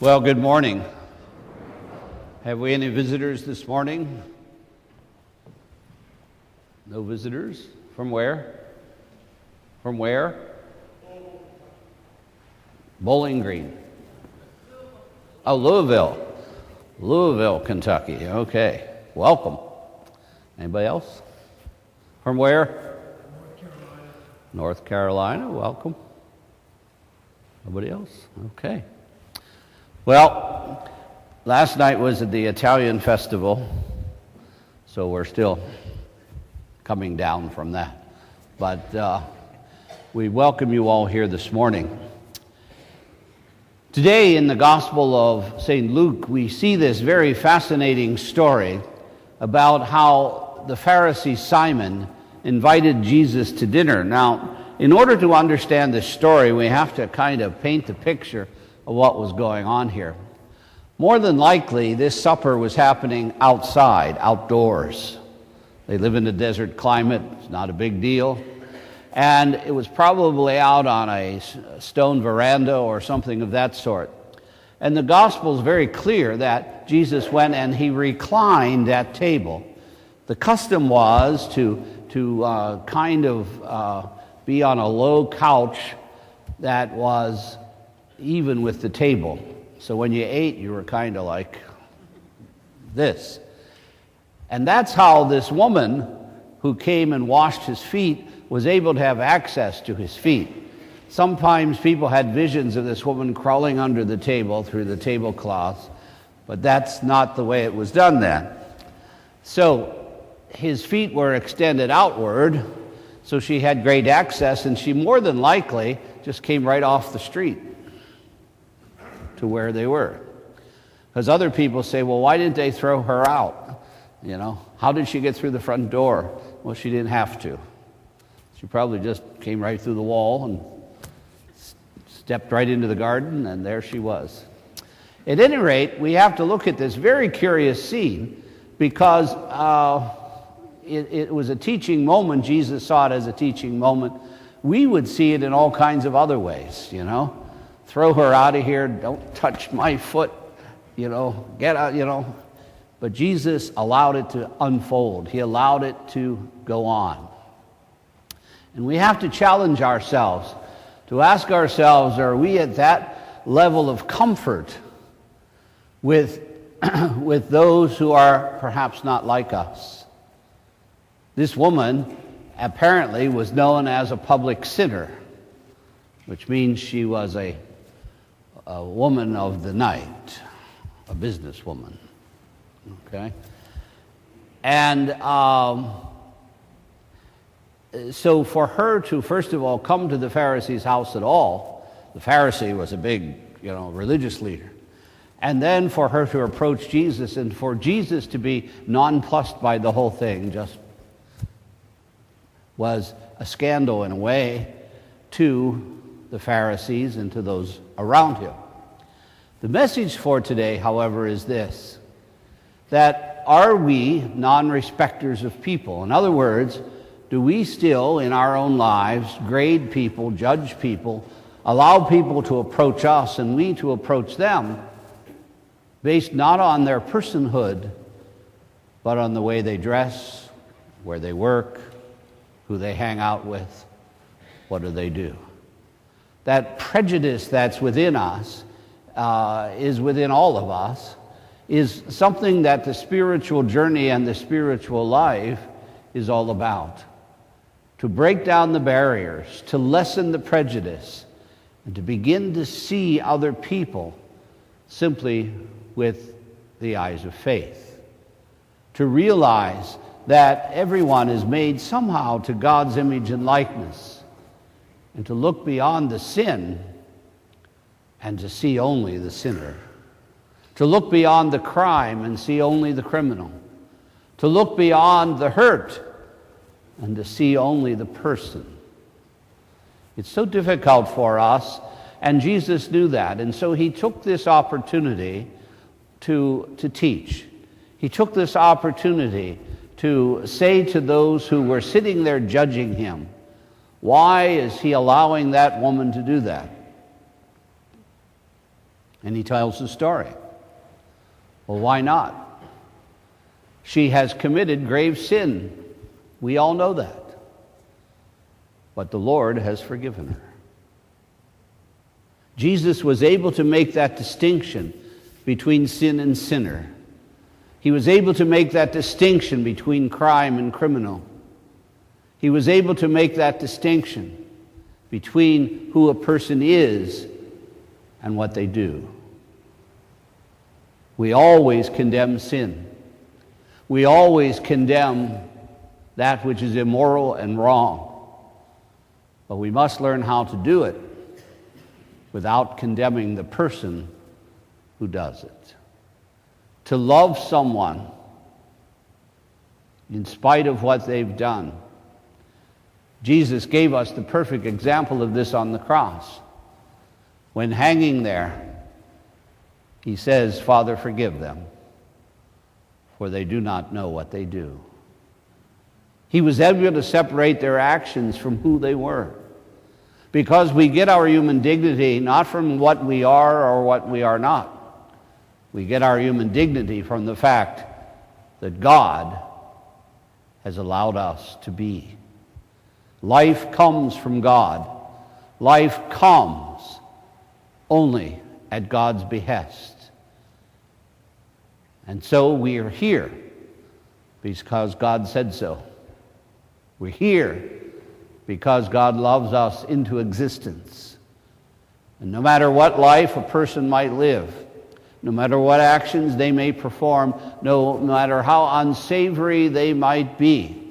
Well, good morning. Have we any visitors this morning? No visitors? From where? From where? Bowling Green. Oh, Louisville, Kentucky. Okay. Welcome. Anybody else? From where? North Carolina. Welcome. Nobody else? Okay. Well, last night was at the Italian festival, so we're still coming down from that. But we welcome you all here this morning. Today in the Gospel of St. Luke, we see this very fascinating story about how the Pharisee Simon invited Jesus to dinner. Now, in order to understand this story, we have to kind of paint the picture of what was going on here. More than likely, this supper was happening outside, outdoors. They live in a desert climate, it's not a big deal. And it was probably out on a stone veranda or something of that sort. And the gospel is very clear that Jesus went and he reclined at table. The custom was to kind of be on a low couch that was even with the table. So when you ate, you were kind of like this. And that's how this woman who came and washed his feet was able to have access to his feet. Sometimes people had visions of this woman crawling under the table through the tablecloths, but that's not the way it was done then. So his feet were extended outward, so she had great access, and she more than likely just came right off the street to where they were. Because other people say, well, why didn't they throw her out? You know, how did she get through the front door? Well, she didn't have to. She probably just came right through the wall and stepped right into the garden, and there she was. At any rate, we have to look at this very curious scene because it was a teaching moment. Jesus saw it as a teaching moment. We would see it in all kinds of other ways, you know. Throw her out of here, don't touch my foot, you know, get out, you know. But Jesus allowed it to unfold. He allowed it to go on. And we have to challenge ourselves to ask ourselves, are we at that level of comfort with those who are perhaps not like us? This woman apparently was known as a public sinner, which means she was a woman of the night, a businesswoman, okay? And so for her to, first of all, come to the Pharisee's house at all, the Pharisee was a big, religious leader, and then for her to approach Jesus and for Jesus to be nonplussed by the whole thing just was a scandal in a way to the Pharisees and to those around him. The message for today, however, is this, that are we non-respecters of people? In other words, do we still in our own lives grade people, judge people, allow people to approach us and we to approach them based not on their personhood, but on the way they dress, where they work, who they hang out with, what do they do? That prejudice that's within us, is within all of us, is something that the spiritual journey and the spiritual life is all about. To break down the barriers, to lessen the prejudice, and to begin to see other people simply with the eyes of faith. To realize that everyone is made somehow to God's image and likeness, and to look beyond the sin and to see only the sinner. To look beyond the crime and see only the criminal. To look beyond the hurt and to see only the person. It's so difficult for us, and Jesus knew that, and so he took this opportunity to teach. He took this opportunity to say to those who were sitting there judging him, why is he allowing that woman to do that? And he tells the story. Well, why not? She has committed grave sin. We all know that. But the Lord has forgiven her. Jesus was able to make that distinction between sin and sinner. He was able to make that distinction between crime and criminal. He was able to make that distinction between who a person is and what they do. We always condemn sin. We always condemn that which is immoral and wrong. But we must learn how to do it without condemning the person who does it. To love someone in spite of what they've done. Jesus gave us the perfect example of this on the cross. When hanging there, he says, "Father, forgive them, for they do not know what they do." He was able to separate their actions from who they were. Because we get our human dignity not from what we are or what we are not. We get our human dignity from the fact that God has allowed us to be. Life comes from God. Life comes only at God's behest. And so we are here because God said so. We're here because God loves us into existence. And no matter what life a person might live, no matter what actions they may perform, no matter how unsavory they might be,